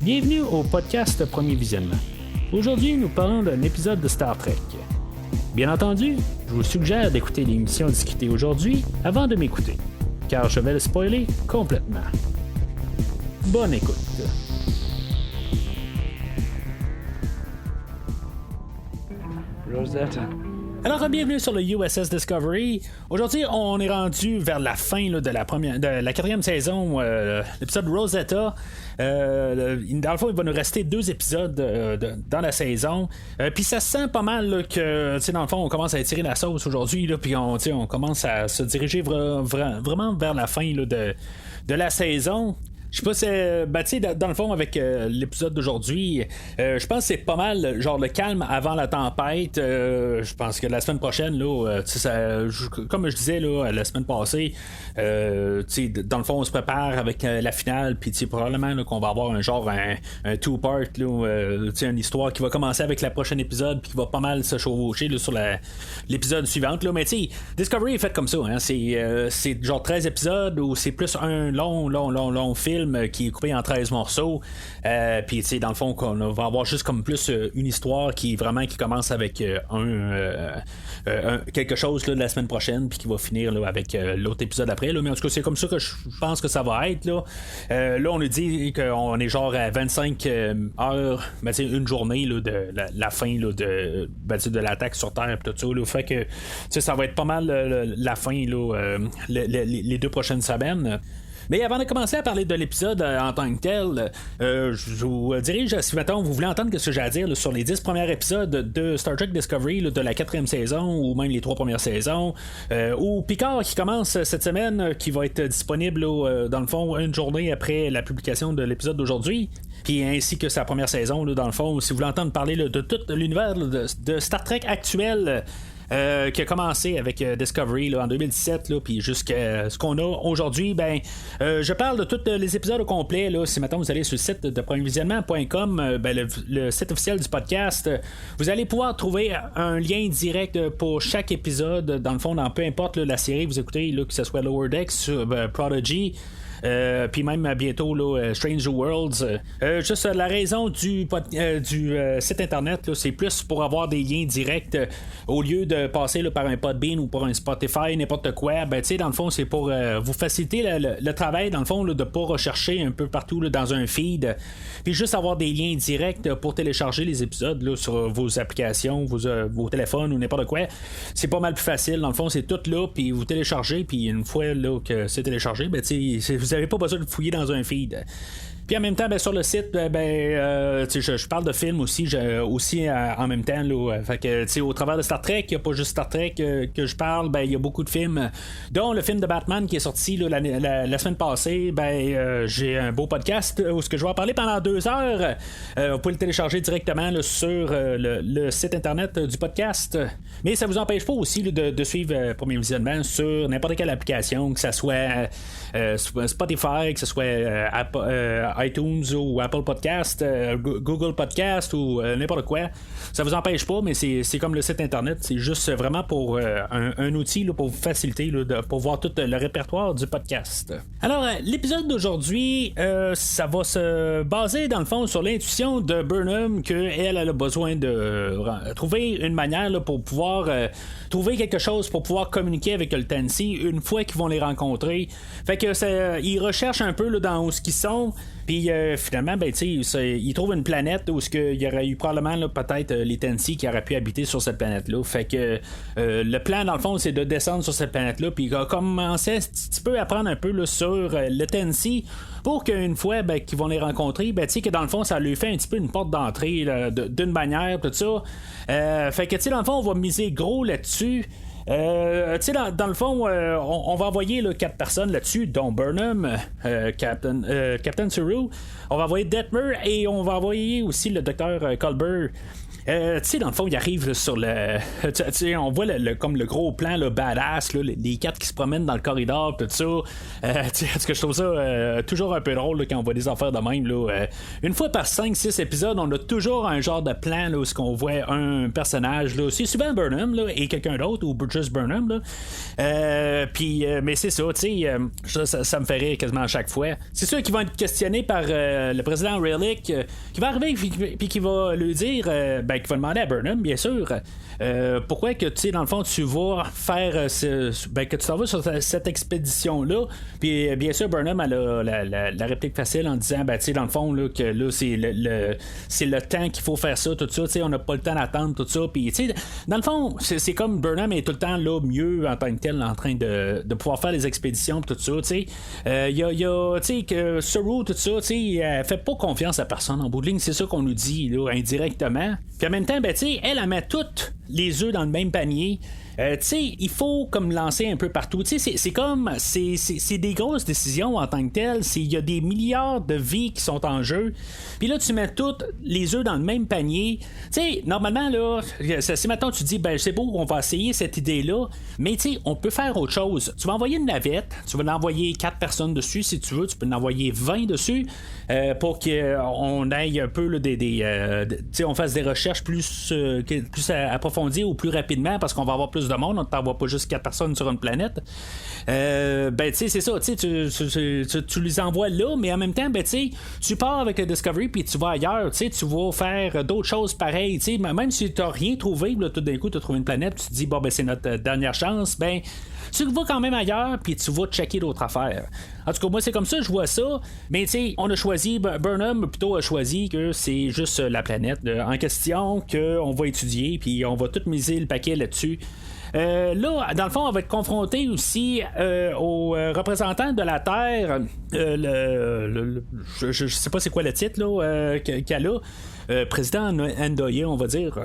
Bienvenue au podcast Premier Visionnement. Aujourd'hui, nous parlons d'un épisode de Star Trek. Bien entendu, je vous suggère d'écouter l'émission discutée aujourd'hui avant de m'écouter, car je vais le spoiler complètement. Bonne écoute. Rosetta. Alors, bienvenue sur le USS Discovery. Aujourd'hui, on est rendu vers la fin là, de la quatrième saison, l'épisode Rosetta. Dans le fond, il va nous rester 2 épisodes dans la saison. Puis ça se sent pas mal là, que, dans le fond, on commence à étirer la sauce aujourd'hui. Puis on commence à se diriger vraiment vers la fin là, de la saison. Je sais pas si dans le fond avec l'épisode d'aujourd'hui, je pense que c'est pas mal genre le calme avant la tempête. Je pense que la semaine prochaine là, comme je disais là, la semaine passée, dans le fond on se prépare avec la finale, puis probablement là, qu'on va avoir un two-part là, une histoire qui va commencer avec le prochain épisode, puis qui va pas mal se chevaucher là, sur l'épisode suivant là. Mais Discovery est fait comme ça, hein? C'est genre 13 épisodes où c'est plus un long film qui est coupé en 13 morceaux. Puis dans le fond on va avoir juste comme plus une histoire qui commence avec quelque chose là, de la semaine prochaine, puis qui va finir là, avec l'autre épisode après là. Mais en tout cas c'est comme ça que je pense que ça va être là. Là on nous dit qu'on est genre à 25 heures, une journée là, de la fin là, de l'attaque sur Terre et tout ça là. Fait que ça va être pas mal la fin là, les 2 prochaines semaines. Mais avant de commencer à parler de l'épisode en tant que tel, je vous dirige, si mettons, vous voulez entendre ce que j'ai à dire là, sur les 10 premiers épisodes de Star Trek Discovery là, de la 4e saison, ou même les 3 premières saisons, ou Picard qui commence cette semaine, qui va être disponible là, dans le fond une journée après la publication de l'épisode d'aujourd'hui, puis ainsi que sa première saison là, dans le fond, si vous voulez entendre parler là, de tout l'univers là, de Star Trek actuel, qui a commencé avec Discovery là, en 2017, puis jusqu'à ce qu'on a aujourd'hui, je parle de tous les épisodes au complet là. Si maintenant vous allez sur le site de premiervisionnement.com, le site officiel du podcast, vous allez pouvoir trouver un lien direct pour chaque épisode, dans le fond, dans peu importe là, la série que vous écoutez, là, que ce soit Lower Decks, Prodigy, puis même bientôt là, Strange Worlds. Juste la raison du site internet là, c'est plus pour avoir des liens directs au lieu de passer là, par un Podbean ou par un Spotify, n'importe quoi. Dans le fond c'est pour vous faciliter le travail, dans le fond là, de pas rechercher un peu partout là, dans un feed, puis juste avoir des liens directs pour télécharger les épisodes là, sur vos applications, vos téléphones ou n'importe quoi. C'est pas mal plus facile, dans le fond c'est tout là, puis vous téléchargez, puis une fois là, que c'est téléchargé, vous n'avez pas besoin de fouiller dans un feed. Puis en même temps, sur le site, je parle de films aussi, en même temps. Là, fait que, au travers de Star Trek, il n'y a pas juste Star Trek que je parle. Il y a beaucoup de films, dont le film de Batman qui est sorti là, la semaine passée. J'ai un beau podcast où je vais en parler pendant 2 heures. Vous pouvez le télécharger directement là, sur le site internet du podcast. Mais ça vous empêche pas aussi là, de suivre Premier Visionnement sur n'importe quelle application, que ce soit Spotify, que ce soit iTunes ou Apple Podcast, Google Podcast ou n'importe quoi. Ça vous empêche pas, mais c'est comme le site internet, c'est juste vraiment pour un outil là, pour vous faciliter là, pour voir tout le répertoire du podcast. Alors l'épisode d'aujourd'hui, ça va se baser dans le fond sur l'intuition de Burnham, qu'elle a besoin de trouver une manière là, pour pouvoir trouver quelque chose pour pouvoir communiquer avec le Tansy une fois qu'ils vont les rencontrer. Fait que ils recherchent un peu là, dans où ce qu'ils sont. Puis finalement, ils trouvent une planète où il y aurait eu probablement là, peut-être les Tansy qui auraient pu habiter sur cette planète-là. Fait que le plan, dans le fond, c'est de descendre sur cette planète-là, puis commencer un petit peu à apprendre un peu là, sur le Tansy, pour qu'une fois qu'ils vont les rencontrer, que dans le fond, ça lui fait un petit peu une porte d'entrée là, d'une manière, tout ça. Fait que dans le fond, on va miser gros là-dessus. Dans le fond, on va envoyer là, 4 personnes là-dessus, dont Burnham, Captain Saru. On va envoyer Detmer et on va envoyer aussi le docteur Culber. Dans le fond, il arrive là, sur le. On voit comme le gros plan là, badass, là, les 4 qui se promènent dans le corridor, tout ça. Parce que je trouve ça toujours un peu drôle là, quand on voit des affaires de même. Là, une fois par 5-6 épisodes, on a toujours un genre de plan là, où on voit un personnage. Là, c'est souvent Burnham là, et quelqu'un d'autre, ou juste Burnham. Mais c'est ça, tu sais, ça me fait rire quasiment à chaque fois. C'est sûr qu'ils vont être questionnés par le président Relic, qui va arriver puis qui va lui dire, qui va demander à Burnham, bien sûr, pourquoi que, tu sais, dans le fond, tu vas faire que tu t'en vas sur cette expédition-là. Puis bien sûr, Burnham a la réplique facile en disant, tu sais, dans le fond, là, que là, c'est le temps qu'il faut faire ça, tout ça, tu sais, on n'a pas le temps d'attendre, tout ça. Puis, tu sais, dans le fond, c'est comme Burnham est tout le temps là, mieux en tant que tel, en train de pouvoir faire les expéditions, tout ça, tu sais. Il y a tu sais, que Saru, tout ça, tu sais, elle fait pas confiance à personne en bout de ligne, c'est ça qu'on nous dit, là, indirectement. Puis en même temps, tu sais, elle met toutes les œufs dans le même panier. Tu sais, il faut comme lancer un peu partout. Tu sais, c'est comme c'est des grosses décisions en tant que telles. Il y a des milliards de vies qui sont en jeu. Puis là, tu mets toutes les œufs dans le même panier. Tu sais, normalement, là, si maintenant tu dis, c'est beau, on va essayer cette idée-là, mais tu sais, on peut faire autre chose. Tu vas envoyer une navette, tu vas envoyer 4 personnes dessus si tu veux, tu peux en envoyer 20 dessus pour qu'on aille un peu là, tu sais, on fasse des recherches plus approfondies ou plus rapidement parce qu'on va avoir plus de monde, on ne t'envoie pas juste 4 personnes sur une planète. Tu sais, c'est ça, tu les envoies là, mais en même temps, tu sais, tu pars avec le Discovery puis tu vas ailleurs, tu sais, tu vas faire d'autres choses pareilles, tu sais, même si tu n'as rien trouvé, là, tout d'un coup, tu as trouvé une planète, tu te dis, c'est notre dernière chance, tu vas quand même ailleurs, puis tu vas checker d'autres affaires. En tout cas, moi, c'est comme ça, je vois ça. Mais, tu sais, on a choisi, Burnham, plutôt, a choisi que c'est juste la planète en question qu'on va étudier, puis on va tout miser le paquet là-dessus. Là, dans le fond, on va être confronté aussi aux représentants de la Terre. Je sais pas c'est quoi le titre là, qu'elle a. Président Ndoye, on va dire.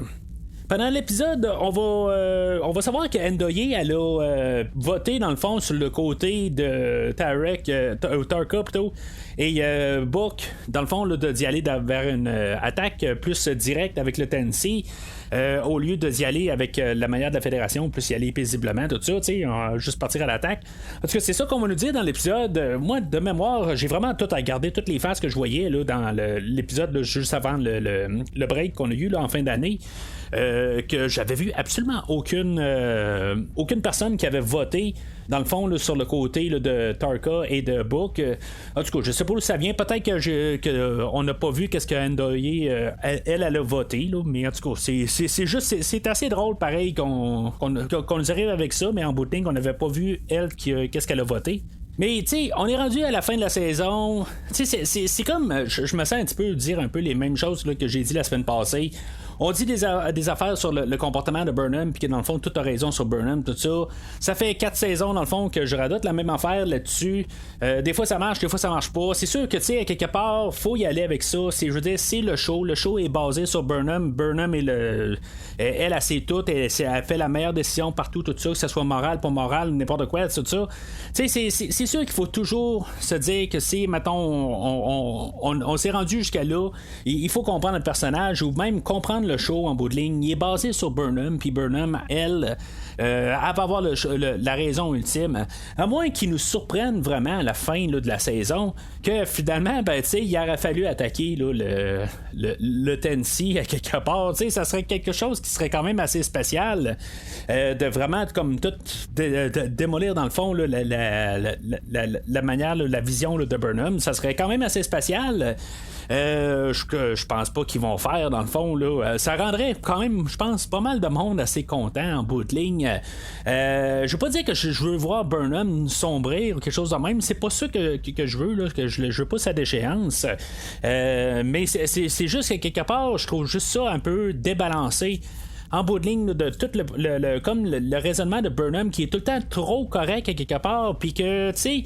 Pendant l'épisode, on va savoir que Ndoye, elle a voté dans le fond sur le côté de Tarka plutôt, et Book, dans le fond, là, d'y aller vers une attaque plus directe avec le Tennessee. Au lieu d'y aller avec la manière de la Fédération, plus y aller paisiblement, tout ça, tu sais, juste partir à l'attaque. En tout cas, c'est ça qu'on va nous dire dans l'épisode. Moi, de mémoire, j'ai vraiment tout à regarder, toutes les phases que je voyais là, dans l'épisode là, juste avant le break qu'on a eu là, en fin d'année. Que j'avais vu absolument aucune personne qui avait voté dans le fond là, sur le côté là, de Tarka et de Book. En tout cas, je sais pas où ça vient. Peut-être que on n'a pas vu qu'est-ce que Ndoye elle a voté, là, mais en tout cas, c'est juste c'est assez drôle pareil qu'on nous arrive avec ça, mais en bout de ligne, on n'avait pas vu elle qu'est-ce qu'elle a voté. Mais tu sais, on est rendu à la fin de la saison. Tu sais, c'est comme je me sens un petit peu dire un peu les mêmes choses là, que j'ai dit la semaine passée. On dit des affaires sur le comportement de Burnham, puis que dans le fond, tout a raison sur Burnham, tout ça. Ça fait 4 saisons, dans le fond, que je radote la même affaire là-dessus. Des fois, ça marche, des fois, ça marche pas. C'est sûr que, tu sais, à quelque part, faut y aller avec ça. Je veux dire, c'est le show. Le show est basé sur Burnham. Burnham est elle sait tout. Elle fait la meilleure décision partout, tout ça, que ce soit moral, pas moral, n'importe quoi, tout ça. Tu sais, c'est sûr qu'il faut toujours se dire que si, mettons, on s'est rendu jusqu'à là, il faut comprendre le personnage ou même comprendre le show en bout de ligne. Il est basé sur Burnham, puis Burnham, elle va avoir la raison ultime. À moins qu'ils nous surprennent vraiment à la fin là, de la saison, que finalement, tu sais, il aurait fallu attaquer là, le Tennessee à quelque part. Tu sais, ça serait quelque chose qui serait quand même assez spécial, de vraiment comme tout démolir dans le fond là, la manière, là, la vision là, de Burnham. Ça serait quand même assez spécial. Je pense pas qu'ils vont faire dans le fond là. Ça rendrait quand même, je pense, pas mal de monde assez content en bout de ligne. Je veux pas dire que je veux voir Burnham sombrer ou quelque chose de même. C'est pas ça que je veux là, que je veux pas sa déchéance. Mais c'est juste que quelque part, je trouve juste ça un peu débalancé. En bout de ligne, de tout comme le raisonnement de Burnham qui est tout le temps trop correct à quelque part, puis que, tu sais,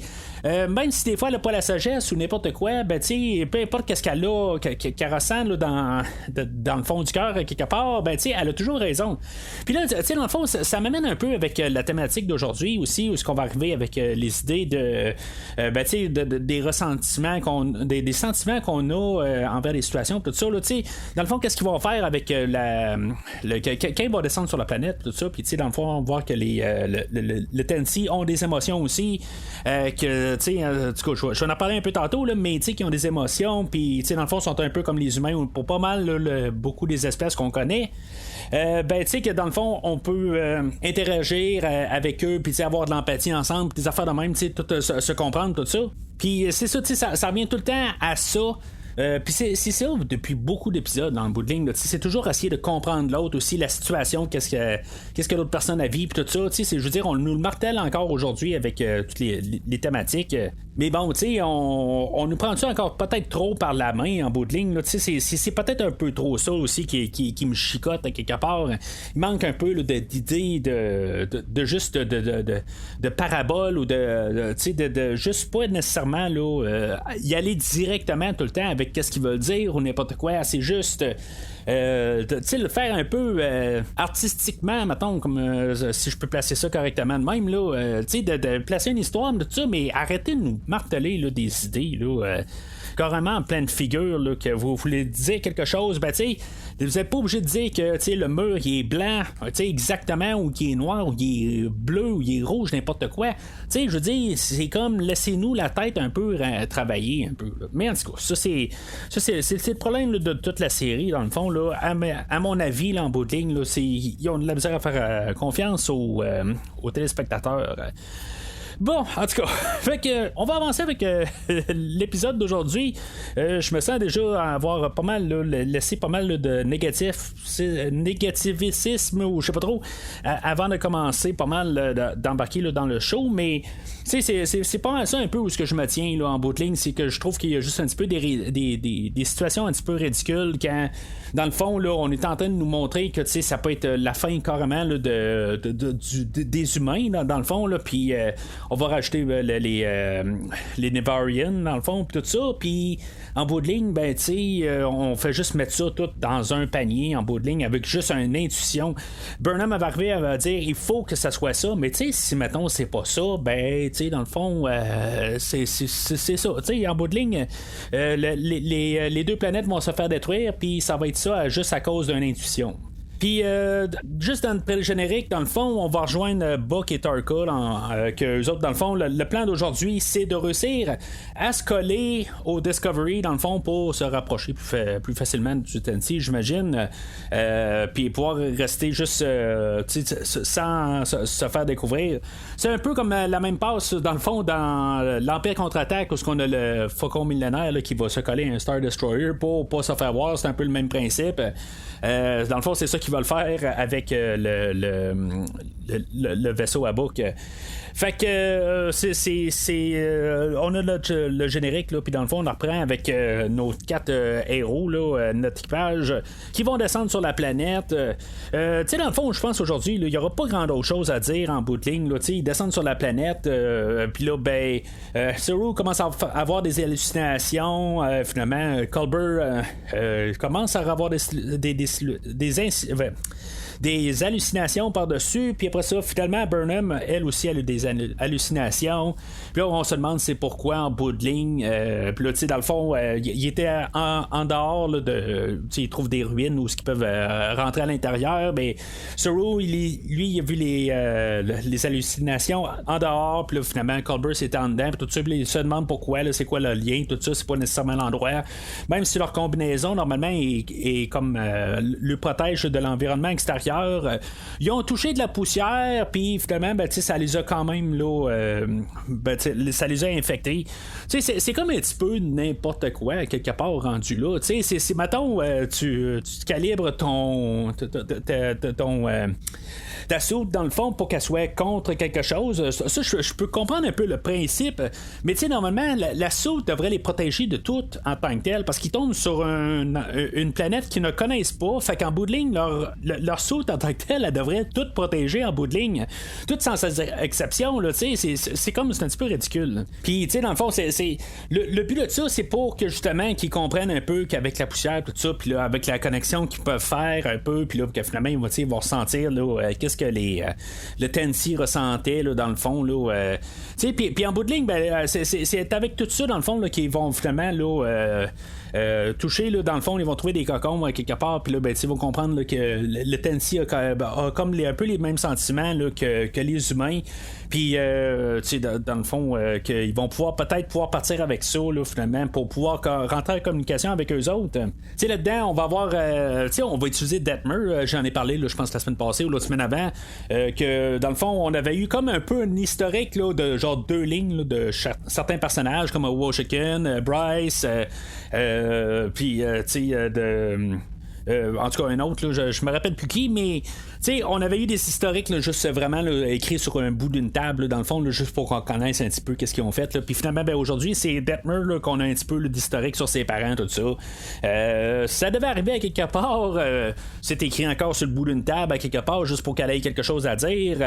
même si des fois elle n'a pas la sagesse ou n'importe quoi, tu sais, peu importe qu'est-ce qu'elle a, qu'elle ressent là, dans le fond du cœur à quelque part, tu sais, elle a toujours raison. Puis là, tu sais, dans le fond, ça m'amène un peu avec la thématique d'aujourd'hui aussi, où est-ce qu'on va arriver avec les idées de, tu sais, des ressentiments, des sentiments qu'on a envers les situations, tout ça, là, tu sais, dans le fond, qu'est-ce qu'ils vont faire avec quand il va descendre sur la planète, tout ça, puis dans le fond, on voit que le Tennessee ont des émotions aussi, que, en tout cas, je vais en parler un peu tantôt, là, mais qui ont des émotions, puis dans le fond, sont un peu comme les humains, pour pas mal, là, beaucoup des espèces qu'on connaît. Que dans le fond, on peut interagir avec eux, puis avoir de l'empathie ensemble, des affaires de même, tout se comprendre, tout ça. Puis c'est ça, ça revient tout le temps à ça. Puis c'est ça depuis beaucoup d'épisodes dans le bout de ligne. C'est toujours essayer de comprendre l'autre aussi, la situation, qu'est-ce que l'autre personne a vécu, puis tout ça. Je veux dire, on nous le martèle encore aujourd'hui avec toutes les thématiques. Mais bon, on nous prend ça encore peut-être trop par la main en bout de ligne. C'est peut-être un peu trop ça aussi qui me chicote à quelque part. Il manque un peu d'idées de juste de parabole ou de juste pas nécessairement y aller directement tout le temps avec qu'est-ce qu'ils veulent dire ou n'importe quoi. C'est juste le faire un peu artistiquement, mettons, comme si je peux placer ça correctement de même, de placer une histoire de tout ça, mais arrêtez de nous marteler des idées carrément en pleine figure que vous voulez dire quelque chose, vous n'êtes pas obligé de dire que le mur il est blanc exactement, ou qu'il est noir, ou qu'il est bleu, ou il est rouge, n'importe quoi. Je veux dire, c'est comme laissez-nous la tête un peu travailler un peu. Mais en tout cas, ça c'est le problème de toute la série, dans le fond. À mon avis, en bout de ligne, ils ont de la misère à faire confiance aux téléspectateurs. Bon, en tout cas, fait que on va avancer avec l'épisode d'aujourd'hui. Je me sens déjà avoir pas mal laissé pas mal de négativisme ou je sais pas trop avant de commencer pas mal d'embarquer dans le show, mais c'est pas mal ça un peu où ce que je me tiens en bout de ligne, c'est que je trouve qu'il y a juste un petit peu des situations un petit peu ridicules quand dans le fond on est en train de nous montrer que ça peut être la fin carrément des humains dans le fond, puis on va rajouter les Nevarians dans le fond, puis tout ça, puis en bout de ligne, on fait juste mettre ça tout dans un panier en bout de ligne avec juste une intuition. Burnham va arriver à dire il faut que ça soit ça, mais si mettons c'est pas ça, dans le fond c'est ça. En bout de ligne, les deux planètes vont se faire détruire, puis ça va être ça juste à cause d'une intuition. Puis, juste dans le pré-générique, dans le fond, on va rejoindre Buck et Tarka, que eux autres, dans le fond, le plan d'aujourd'hui, c'est de réussir à se coller au Discovery, dans le fond, pour se rapprocher plus facilement du Tennessee, j'imagine, puis pouvoir rester juste sans se faire découvrir. C'est un peu comme la même passe, dans le fond, dans l'Empire contre-attaque, où on a le Faucon millénaire qui va se coller à un Star Destroyer pour pas se faire voir. C'est un peu le même principe. Dans le fond, c'est ça qu'ils veulent faire avec le vaisseau à Book. Fait que on a le générique là, puis dans le fond on reprend avec nos 4 héros là, notre équipage qui vont descendre sur la planète. Dans le fond, je pense aujourd'hui il y aura pas grand autre chose à dire en bout de ligne. Ils descendent sur la planète, puis là Saru commence à avoir des hallucinations. Finalement, Culber commence à avoir des hallucinations par-dessus, puis après ça, finalement, Burnham, elle aussi, elle a des hallucinations. Puis là, on se demande c'est pourquoi en bout de ligne. Puis là, tu sais, dans le fond, il était en dehors là, il trouve des ruines où ils peuvent rentrer à l'intérieur. Mais Saru, lui, il a vu les hallucinations en dehors. Puis là, finalement, Culber c'était en dedans. Puis tout ça, il se demande pourquoi, là, c'est quoi le lien. Tout ça, c'est pas nécessairement l'endroit. Même si leur combinaison, normalement, est comme le protège de l'environnement extérieur. Ils ont touché de la poussière, puis finalement, ça les a quand même là, ça les a infectés. C'est comme un petit peu n'importe quoi, quelque part rendu là. C'est mettons, tu calibres ta soude dans le fond pour qu'elle soit contre quelque chose. Ça, je peux comprendre un peu le principe, mais normalement, la soude devrait les protéger de tout en tant que tel, parce qu'ils tombent sur une planète qu'ils ne connaissent pas. Fait qu'en bout de ligne, leur soude en tant que tel, elle devrait tout protéger en bout de ligne. Tout sans exception, là, c'est comme, c'est un petit peu ridicule. Puis, dans le fond, c'est le but de ça, c'est pour que justement qu'ils comprennent un peu qu'avec la poussière, tout ça, puis là, avec la connexion qu'ils peuvent faire un peu, puis là, que finalement, ils vont ressentir là, qu'est-ce que le Tennessee ressentait là, dans le fond. Là, puis en bout de ligne, c'est avec tout ça, dans le fond, là, qu'ils vont finalement toucher, là, dans le fond, ils vont trouver des cocons quelque part, puis là, ils vont comprendre là, que le Tennessee aussi a comme un peu les mêmes sentiments là, que les humains. Puis, dans le fond, qu'ils vont peut-être pouvoir partir avec ça, là, finalement, pour pouvoir rentrer en communication avec eux autres. Là-dedans, on va avoir, on va utiliser Detmer. J'en ai parlé, là, je pense, la semaine passée ou l'autre semaine avant, que dans le fond, on avait eu comme un peu un historique là, de genre 2 lignes là, de certains personnages, comme Washington, Bryce, puis, en tout cas, un autre, là, je me rappelle plus qui, mais on avait eu des historiques là, juste vraiment là, écrits sur un bout d'une table, là, dans le fond, là, juste pour qu'on connaisse un petit peu qu'est-ce qu'ils ont fait. Puis finalement, aujourd'hui, c'est Detmer là, qu'on a un petit peu d'historique sur ses parents, tout ça. Ça devait arriver à quelque part. C'est écrit encore sur le bout d'une table, à quelque part, juste pour qu'elle ait quelque chose à dire.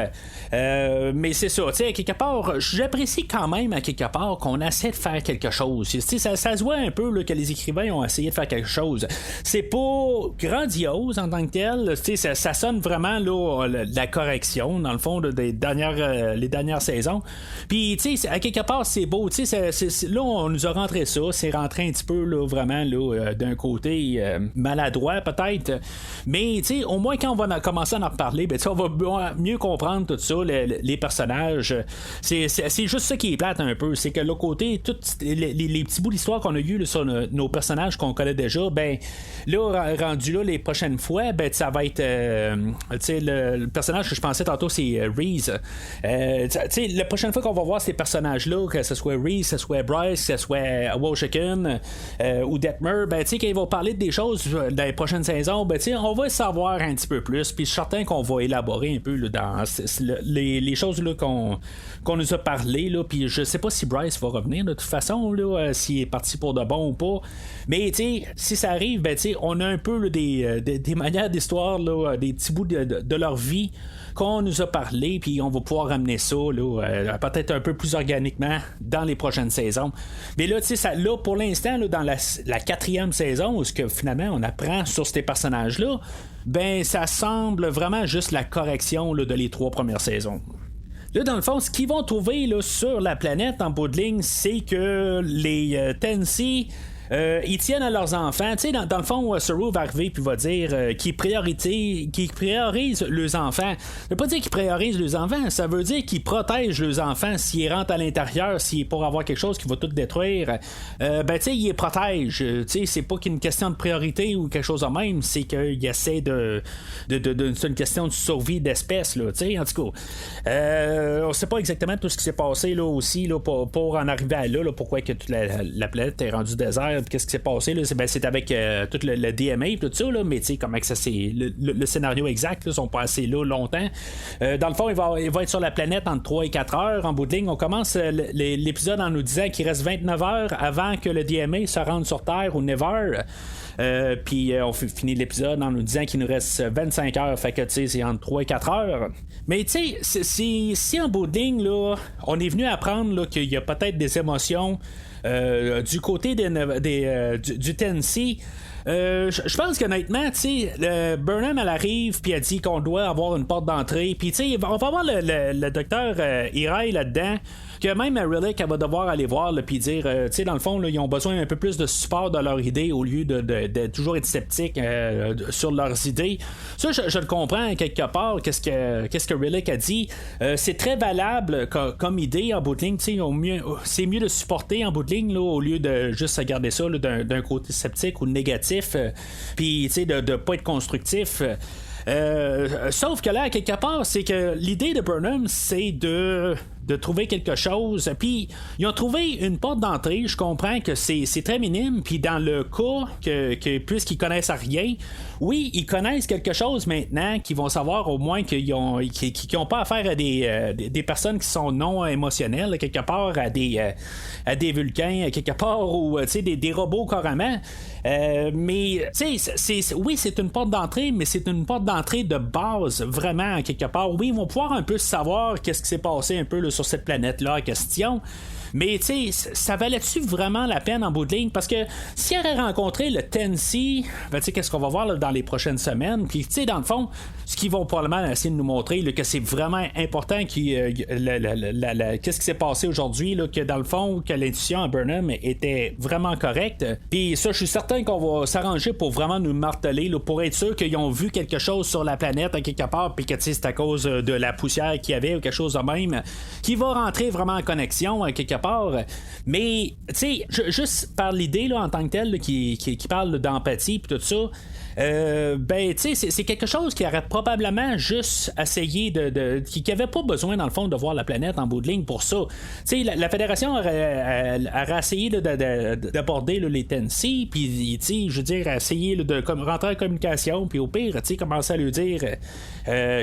Mais c'est ça, à quelque part, j'apprécie quand même, à quelque part, qu'on essaie de faire quelque chose. Ça se voit un peu là, que les écrivains ont essayé de faire quelque chose. C'est pas grandiose en tant que tel. Ça sonne vraiment là, la correction, dans le fond, des les dernières saisons. Puis, à quelque part, c'est beau. Là, on nous a rentré ça. C'est rentré un petit peu, là, vraiment, là, d'un côté maladroit, peut-être. Mais, au moins, quand on va commencer à en reparler, on va mieux comprendre tout ça, les personnages. C'est juste ça qui est plate un peu. C'est que, de l'autre côté, tous les petits bouts d'histoire qu'on a eu là, sur nos personnages qu'on connaît déjà, là, rendu là, les prochaines fois, ça va être le personnage que je pensais tantôt, c'est Reese. La prochaine fois qu'on va voir ces personnages-là, que ce soit Reese, que ce soit Bryce, que ce soit Washington ou Detmer, quand ils vont parler des choses dans les prochaines saisons, on va savoir un petit peu plus, puis je suis certain qu'on va élaborer un peu là, dans les choses là, qu'on nous a parlé, là, puis je sais pas si Bryce va revenir de toute façon, là, s'il est parti pour de bon ou pas, mais si ça arrive, on a un peu là, des manières d'histoire, là, des petits bouts de leur vie qu'on nous a parlé, puis on va pouvoir ramener ça là, peut-être un peu plus organiquement dans les prochaines saisons. Mais là, là pour l'instant, là, dans la 4e saison, où que finalement on apprend sur ces personnages-là, ça semble vraiment juste la correction là, de les 3 premières saisons. Là, dans le fond, ce qu'ils vont trouver là, sur la planète en bout de ligne, c'est que les Tennessee ils tiennent à leurs enfants. Dans le fond, Saru va arriver puis va dire qu'ils priorisent leurs enfants. Ça veut pas dire qu'ils priorisent leurs enfants, ça veut dire qu'ils protègent leurs enfants. S'ils rentrent à l'intérieur, s'ils est pour avoir quelque chose qui va tout détruire, ils les protègent. C'est pas qu'une question de priorité ou quelque chose de même, c'est qu'ils essaient c'est une question de survie d'espèce. Là, en tout cas, on sait pas exactement tout ce qui s'est passé là, aussi là, pour en arriver à là, pourquoi que toute la planète est rendue désert. Qu'est-ce qui s'est passé là? C'est avec tout le DMA et tout ça, là, mais comment que ça c'est le scénario exact, là, sont pas assez là longtemps. Dans le fond, il va être sur la planète entre 3 et 4 heures. En bout de ligne, on commence l'épisode en nous disant qu'il reste 29 heures avant que le DMA se rende sur Terre ou Never. Puis on finit l'épisode en nous disant qu'il nous reste 25 heures, fait que c'est entre 3 et 4 heures. Mais si en bout de ligne, là, on est venu apprendre là, qu'il y a peut-être des émotions du côté du Tennessee, je pense qu'honnêtement, Burnham elle arrive puis elle dit qu'on doit avoir une porte d'entrée, puis on va avoir le docteur Hirai là-dedans, que même Relic elle va devoir aller voir puis dire, dans le fond là, ils ont besoin un peu plus de support dans leur idée au lieu de toujours être sceptiques sur leurs idées. Ça, je le comprends quelque part. Qu'est-ce que Relic a dit, c'est très valable comme idée en bout de ligne. C'est mieux de supporter en bout de ligne là, au lieu de juste regarder ça là, d'un côté sceptique ou négatif, puis de pas être constructif. Sauf que là, quelque part, c'est que l'idée de Burnham, c'est de trouver quelque chose. Puis ils ont trouvé une porte d'entrée. Je comprends que c'est très minime. Puis dans le cas que puisqu'ils connaissent rien, oui, ils connaissent quelque chose maintenant, qu'ils vont savoir au moins qu'ils n'ont pas affaire à des personnes qui sont non émotionnelles, quelque part à des vulcains, quelque part, ou des robots carrément. Mais oui, c'est une porte d'entrée, mais c'est une porte d'entrée de base, vraiment, quelque part. Oui, ils vont pouvoir un peu savoir qu'est-ce qui s'est passé un peu là, sur cette planète-là en question. Mais tu sais, ça valait-tu vraiment la peine en bout de ligne? Parce que s'il aurait rencontré le Tennessee, ben tu sais, qu'est-ce qu'on va voir là, dans les prochaines semaines? Puis tu sais, dans le fond, ce qu'ils vont probablement essayer de nous montrer, là, que c'est vraiment important qu'est-ce qui s'est passé aujourd'hui, là, que dans le fond, que l'intuition à Burnham était vraiment correcte. Puis ça, je suis certain qu'on va s'arranger pour vraiment nous marteler, là, pour être sûr qu'ils ont vu quelque chose sur la planète à quelque part, puis que c'est à cause de la poussière qu'il y avait ou quelque chose de même, qui va rentrer vraiment en connexion à quelque part. Mais, tu sais, juste par l'idée là, en tant que telle, là, qui parle d'empathie puis tout ça, ben, tu sais, c'est quelque chose qui aurait probablement juste essayé qui avait pas besoin, dans le fond, de voir la planète en bout de ligne pour ça. Tu sais, la Fédération aurait essayé d'aborder les Tennessee, puis, tu sais, je veux dire, essayer de rentrer en communication, puis au pire, tu sais, commencer à lui dire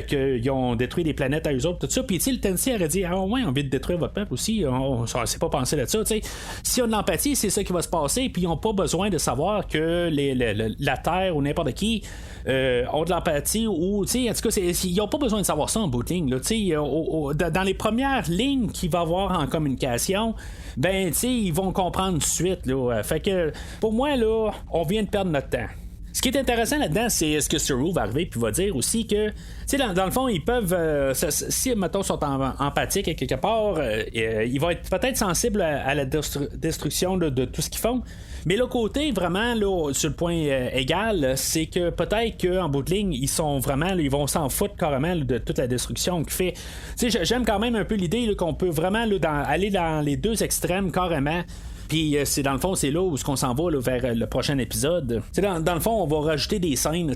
qu'ils ont détruit des planètes à eux autres, tout ça. Puis, tu sais, le Tennessee aurait dit, ah ouais, on vient de détruire votre peuple aussi, on s'est pas pensé là-dessus, tu sais. S'il y a de l'empathie, c'est ça qui va se passer, puis ils n'ont pas besoin de savoir que la Terre ou n'importe qui ont de l'empathie, ou, tu sais, en tout cas, ils n'ont pas besoin de savoir ça en bout de ligne, là, tu sais, dans les premières lignes qu'il va avoir en communication, ben, tu sais, ils vont comprendre tout de suite, là. Fait que, pour moi, là, on vient de perdre notre temps. Ce qui est intéressant là-dedans, c'est ce que Saru va arriver puis va dire aussi que, tu sais, dans le fond, ils peuvent, si, mettons, sont empathiques à quelque part, ils vont être peut-être sensibles à la destruction de tout ce qu'ils font. Mais l'autre côté, vraiment, là, sur le point égal, c'est que peut-être qu'en bout de ligne, ils sont vraiment, là, ils vont s'en foutre carrément là, de toute la destruction qu'il fait. Tu sais, j'aime quand même un peu l'idée là, qu'on peut vraiment là, aller dans les deux extrêmes carrément. Puis c'est dans le fond, c'est là où on s'en va là, vers le prochain épisode. Dans le fond, on va rajouter des scènes.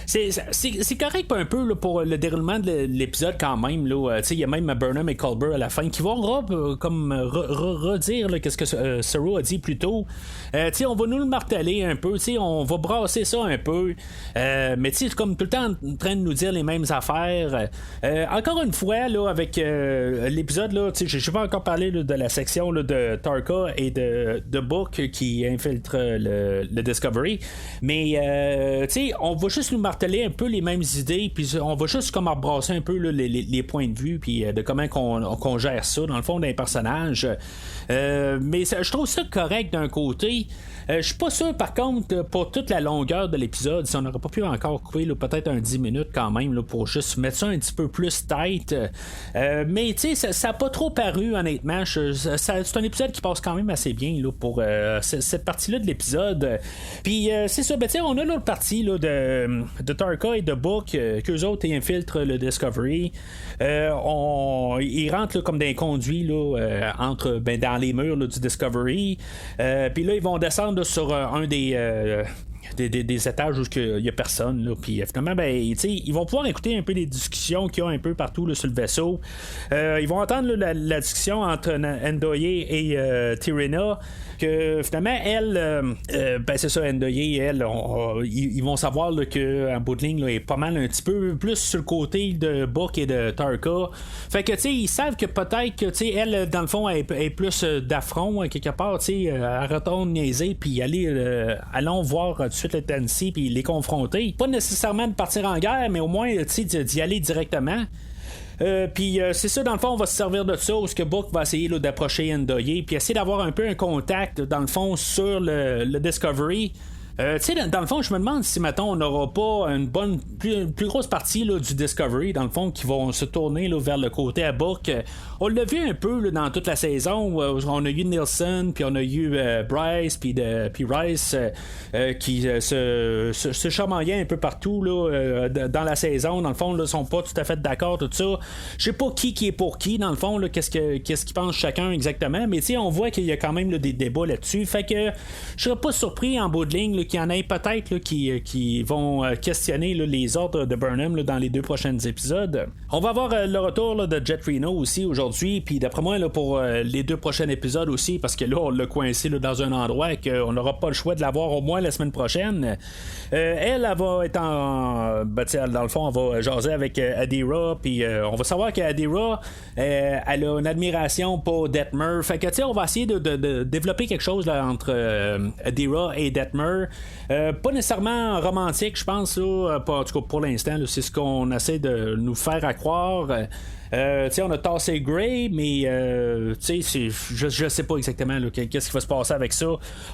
C'est correct un peu là, pour le déroulement de l'épisode quand même. Il y a même Burnham et Culber à la fin qui vont redire qu'est-ce que Saru a dit plus tôt. On va nous le marteler un peu. On va brasser ça un peu. Mais c'est comme tout le temps en train de nous dire les mêmes affaires. Encore une fois, là, avec l'épisode, je ne vais pas encore parler là, de la section là, de Tarka et de Book qui infiltre le Discovery, mais on va juste nous marteler un peu les mêmes idées, puis on va juste comme embrasser un peu là, les points de vue, puis de comment qu'on gère ça dans le fond d'un personnage. Mais je trouve ça correct d'un côté. Je suis pas sûr par contre pour toute la longueur de l'épisode si on n'aurait pas pu encore couper là, peut-être un 10 minutes quand même là, pour juste mettre ça un petit peu plus tight, mais tu sais ça n'a pas trop paru honnêtement. C'est un épisode qui passe quand même assez bien là, pour cette partie là de l'épisode. Puis c'est ça, ben, on a l'autre partie là, de Tarka et de Book qu'eux autres ils infiltrent le Discovery. Ils rentrent là, comme des conduits là, entre dans les murs là, du Discovery, puis là ils vont descendre là, sur un des étages où il n'y a personne là, puis finalement ben, ils vont pouvoir écouter un peu les discussions qu'il y a un peu partout là, sur le vaisseau. Ils vont entendre là, la discussion entre Ndoye et T'Rina, que finalement elle ben c'est ça, Ndoye et elle ils vont savoir là, qu'en bout de ligne là, est pas mal un petit peu plus sur le côté de Book et de Tarka. Fait que ils savent que peut-être que elle dans le fond est plus d'affront quelque part, elle retourne niaiser puis allons voir tout de suite le Tennessee puis les confronter, pas nécessairement de partir en guerre, mais au moins d'y aller directement. Puis c'est ça, dans le fond, on va se servir de ça, où ce que Book va essayer là, d'approcher Ndoye, puis essayer d'avoir un peu un contact, dans le fond, sur le Discovery. Dans le fond, je me demande si, mettons, on n'aura pas une plus grosse partie là, du Discovery, dans le fond, qui vont se tourner là, vers le côté à Book. On l'a vu un peu là, dans toute la saison. On a eu Nielsen, puis on a eu Bryce, puis Rice qui se chamaillaient un peu partout là, dans la saison. Dans le fond, ils sont pas tout à fait d'accord, tout ça. Je sais pas qui est pour qui, dans le fond, là, qu'est-ce qu'ils pensent chacun exactement, mais on voit qu'il y a quand même là, des débats là-dessus. Fait que je serais pas surpris en bout de ligne là, qu'il y en ait peut-être là, qui vont questionner là, les ordres de Burnham là, dans les 2 prochains épisodes. On va avoir le retour là, de Jet Reno aussi aujourd'hui, puis d'après moi là, pour les 2 prochains épisodes aussi, parce que là on l'a coincé là, dans un endroit qu'on n'aura pas le choix de l'avoir au moins la semaine prochaine. Elle va être dans le fond, on va jaser avec Adira, puis on va savoir qu'Adira elle a une admiration pour Detmer. Fait que on va essayer de développer quelque chose là, entre Adira et Detmer. Pas nécessairement romantique, je pense, là, pas, en tout cas pour l'instant, là, c'est ce qu'on essaie de nous faire à croire. On a tassé Gray, mais je sais pas exactement là, qu'est-ce qui va se passer avec ça.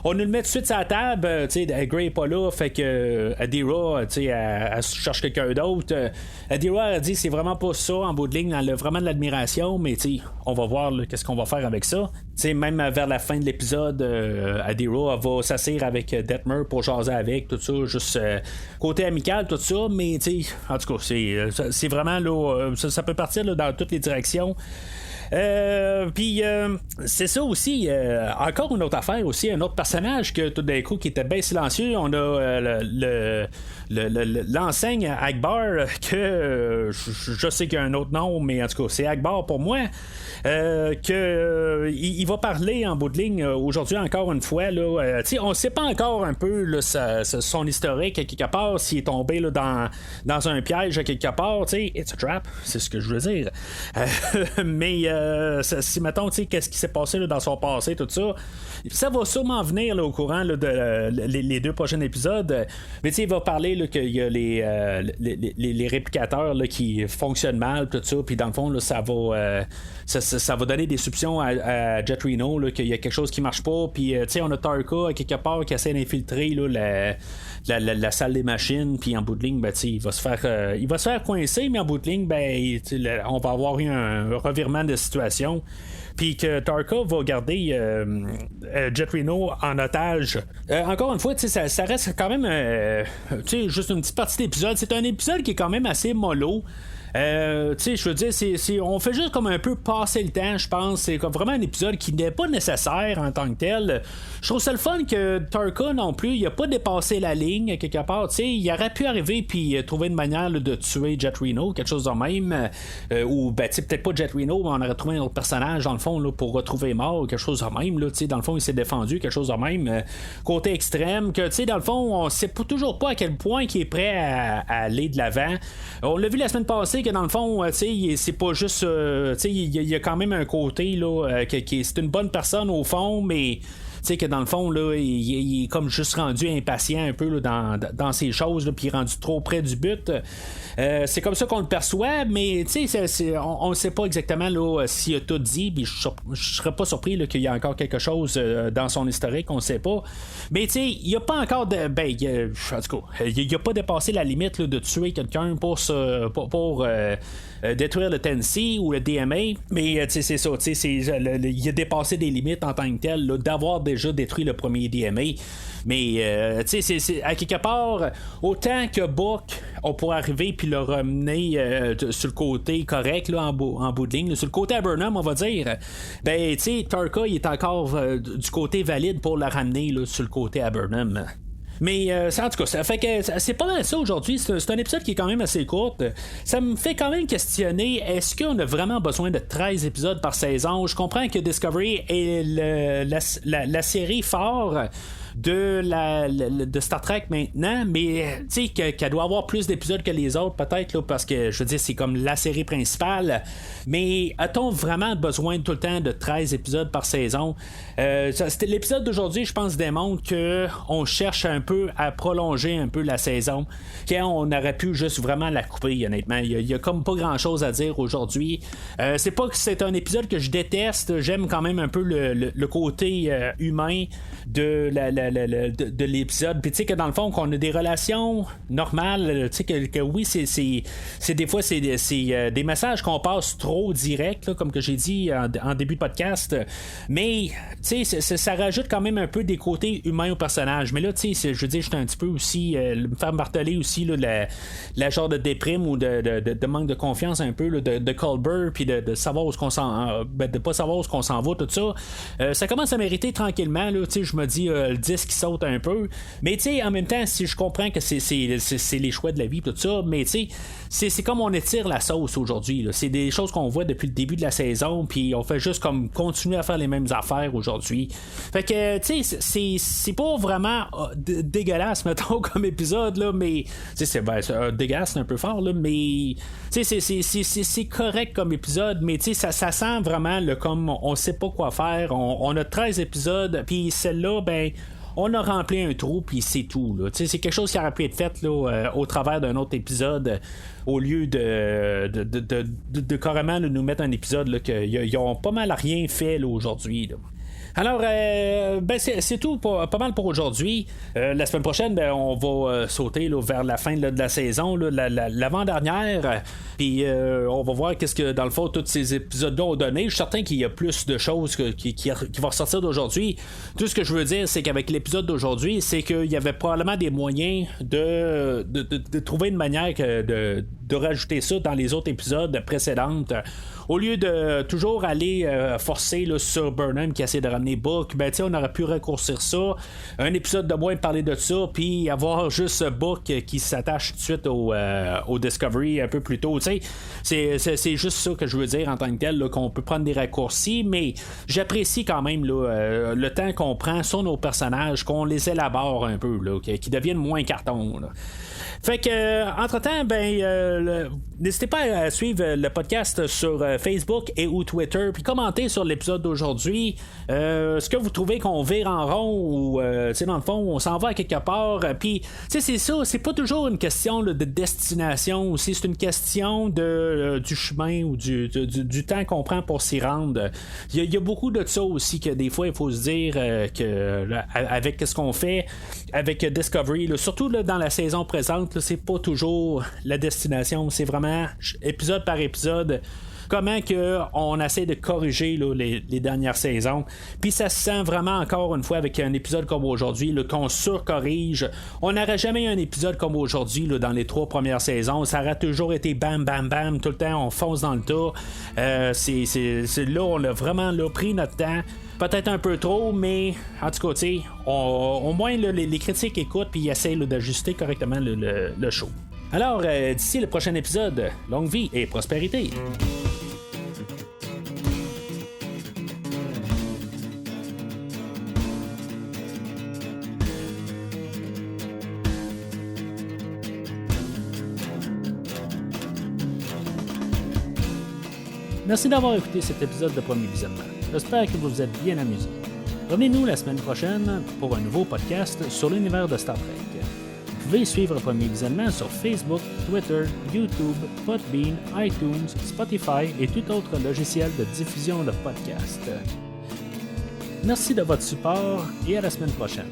On nous le met tout de suite sur la table. Gray est pas là, fait que Adira, elle cherche quelqu'un d'autre. Adira a dit c'est vraiment pas ça en bout de ligne, elle a vraiment de l'admiration, mais on va voir là, qu'est-ce qu'on va faire avec ça. Même vers la fin de l'épisode, Adira va s'asseoir avec Detmer pour jaser avec, tout ça, juste côté amical, tout ça, mais en tout cas, c'est vraiment là, ça peut partir là, dans toutes les directions. Puis c'est ça aussi, encore une autre affaire aussi, un autre personnage que tout d'un coup qui était bien silencieux. On a l'enseigne Akbar que je sais qu'il y a un autre nom, mais en tout cas c'est Akbar pour moi. Il va parler en bout de ligne aujourd'hui encore une fois là, on sait pas encore un peu là, son historique à quelque part, s'il est tombé là, dans un piège à quelque part, it's a trap, c'est ce que je veux dire. Mais si mettons qu'est-ce qui s'est passé là, dans son passé, tout ça, ça va sûrement venir là, au courant là, de les 2 prochains épisodes. Mais il va parler là, qu'il y a les réplicateurs là, qui fonctionnent mal, tout ça, puis dans le fond là, ça va donner des soupçons à Jet Reno là, qu'il y a quelque chose qui marche pas, puis on a Tarka quelque part qui essaie d'infiltrer là, la salle des machines, puis en bout de ligne il va se faire coincer, mais en bout de ligne on va avoir eu un revirement de situation, puis que Tarka va garder Jet Reno en otage. Encore une fois, ça reste quand même juste une petite partie d'épisode. C'est un épisode qui est quand même assez mollo. Je veux dire, on fait juste comme un peu passer le temps, je pense. C'est comme vraiment un épisode qui n'est pas nécessaire en tant que tel. Je trouve ça le fun que Tarka non plus, il a pas dépassé la ligne quelque part. Il aurait pu arriver puis trouver une manière là, de tuer Jet Reno, quelque chose de même. Ou peut-être pas Jet Reno, mais on aurait trouvé un autre personnage dans le fond là, pour retrouver mort, quelque chose de même. Là, dans le fond, il s'est défendu, quelque chose de même. Côté extrême, que dans le fond, on sait toujours pas à quel point il est prêt à aller de l'avant. On l'a vu la semaine passée que dans le fond, c'est pas juste. Il y a quand même un côté là, c'est une bonne personne au fond, mais. Que dans le fond, là, il est comme juste rendu impatient un peu là, dans ces choses, puis rendu trop près du but. C'est comme ça qu'on le perçoit, mais on ne sait pas exactement là, s'il a tout dit, puis je serais pas surpris là, qu'il y a encore quelque chose dans son historique, on ne sait pas. Mais il n'y a pas encore de. En tout cas, il n'a pas dépassé la limite là, de tuer quelqu'un pour détruire le Tennessee ou le DMA, mais c'est ça, il a dépassé des limites en tant que tel là, d'avoir déjà détruit le premier DMA. Mais c'est à quelque part, autant que Buck, on pourrait arriver puis le ramener sur le côté correct là, en bout de ligne, là, sur le côté à Burnham, on va dire. Tarka il est encore du côté valide pour le ramener là, sur le côté à Burnham. Mais en tout cas, ça fait que c'est pas mal ça aujourd'hui. C'est un épisode qui est quand même assez court. Ça me fait quand même questionner, est-ce qu'on a vraiment besoin de 13 épisodes par saison? Je comprends que Discovery est la série phare de Star Trek maintenant, mais tu sais qu'elle doit avoir plus d'épisodes que les autres peut-être là, parce que je veux dire c'est comme la série principale, mais a-t-on vraiment besoin tout le temps de 13 épisodes par saison? L'épisode d'aujourd'hui je pense démontre que on cherche un peu à prolonger un peu la saison, quand on aurait pu juste vraiment la couper. Honnêtement, il y a comme pas grand chose à dire aujourd'hui. C'est pas que c'est un épisode que je déteste, j'aime quand même un peu le côté humain de l'épisode, puis tu sais que dans le fond qu'on a des relations normales, tu sais que oui c'est des fois c'est des messages qu'on passe trop direct là, comme que j'ai dit en début de podcast, mais tu sais ça rajoute quand même un peu des côtés humains au personnage. Mais là tu sais je veux dire j'étais un petit peu aussi me faire marteler aussi là, la genre de déprime ou de manque de confiance un peu là, de Culber, puis de savoir où de pas savoir où qu'on s'en va, tout ça ça commence à mériter tranquillement là, tu sais je me dis le disque qui saute un peu, mais tu sais en même temps si je comprends que c'est les choix de la vie tout ça, mais tu sais c'est comme on étire la sauce aujourd'hui là. C'est des choses qu'on voit depuis le début de la saison, puis on fait juste comme continuer à faire les mêmes affaires aujourd'hui. Fait que tu sais c'est pas vraiment dégueulasse mettons comme épisode là, mais tu sais c'est dégueulasse c'est un peu fort là, mais tu sais c'est correct comme épisode, mais tu sais ça sent vraiment là, comme on sait pas quoi faire. On a 13 épisodes, puis celle-là on a rempli un trou, puis c'est tout. Là. C'est quelque chose qui aurait pu être fait là, au travers d'un autre épisode, au lieu de carrément nous mettre un épisode là, qu'ils ont pas mal rien fait là, aujourd'hui. Là. Alors, c'est tout pas mal pour aujourd'hui. La semaine prochaine, on va sauter là, vers la fin là, de la saison, là, l'avant-dernière. Puis on va voir qu'est-ce que, dans le fond, tous ces épisodes-là ont donné. Je suis certain qu'il y a plus de choses qui vont ressortir d'aujourd'hui. Tout ce que je veux dire, c'est qu'avec l'épisode d'aujourd'hui, c'est qu'il y avait probablement des moyens de trouver une manière de rajouter ça dans les autres épisodes précédents. Au lieu de toujours aller forcer là, sur Burnham qui essaie de ramener Book, on aurait pu raccourcir ça. Un épisode de moins parler de ça, puis avoir juste Book qui s'attache tout de suite au Discovery un peu plus tôt. C'est juste ça que je veux dire en tant que tel, là, qu'on peut prendre des raccourcis, mais j'apprécie quand même là, le temps qu'on prend sur nos personnages, qu'on les élabore un peu, là, qu'ils deviennent moins carton. Là. Fait que, entre-temps, n'hésitez pas à suivre le podcast sur Facebook et ou Twitter, puis commenter sur l'épisode d'aujourd'hui. Ce que vous trouvez qu'on vire en rond ou, dans le fond, on s'en va à quelque part. Puis, c'est ça, c'est pas toujours une question là, de destination aussi, c'est une question du chemin ou du temps qu'on prend pour s'y rendre. Il y a beaucoup de ça aussi que des fois, il faut se dire que avec ce qu'on fait avec Discovery, là, surtout là, dans la saison présente, là, c'est pas toujours la destination, c'est vraiment épisode par épisode comment que on essaie de corriger là, les dernières saisons. Puis ça se sent vraiment encore une fois avec un épisode comme aujourd'hui là, qu'on surcorrige. On n'aurait jamais eu un épisode comme aujourd'hui là, dans les 3 premières saisons. Ça aurait toujours été bam bam bam, tout le temps on fonce dans le tas. C'est là on a vraiment là, pris notre temps. Peut-être un peu trop, mais en tout cas, au moins là, les critiques écoutent puis ils essaient là, d'ajuster correctement le show. Alors, d'ici le prochain épisode, longue vie et prospérité. Merci d'avoir écouté cet épisode de Premier Visionnement. J'espère que vous vous êtes bien amusés. Revenez-nous la semaine prochaine pour un nouveau podcast sur l'univers de Star Trek. Vous pouvez suivre Premier Visionnement sur Facebook, Twitter, YouTube, Podbean, iTunes, Spotify et tout autre logiciel de diffusion de podcasts. Merci de votre support et à la semaine prochaine.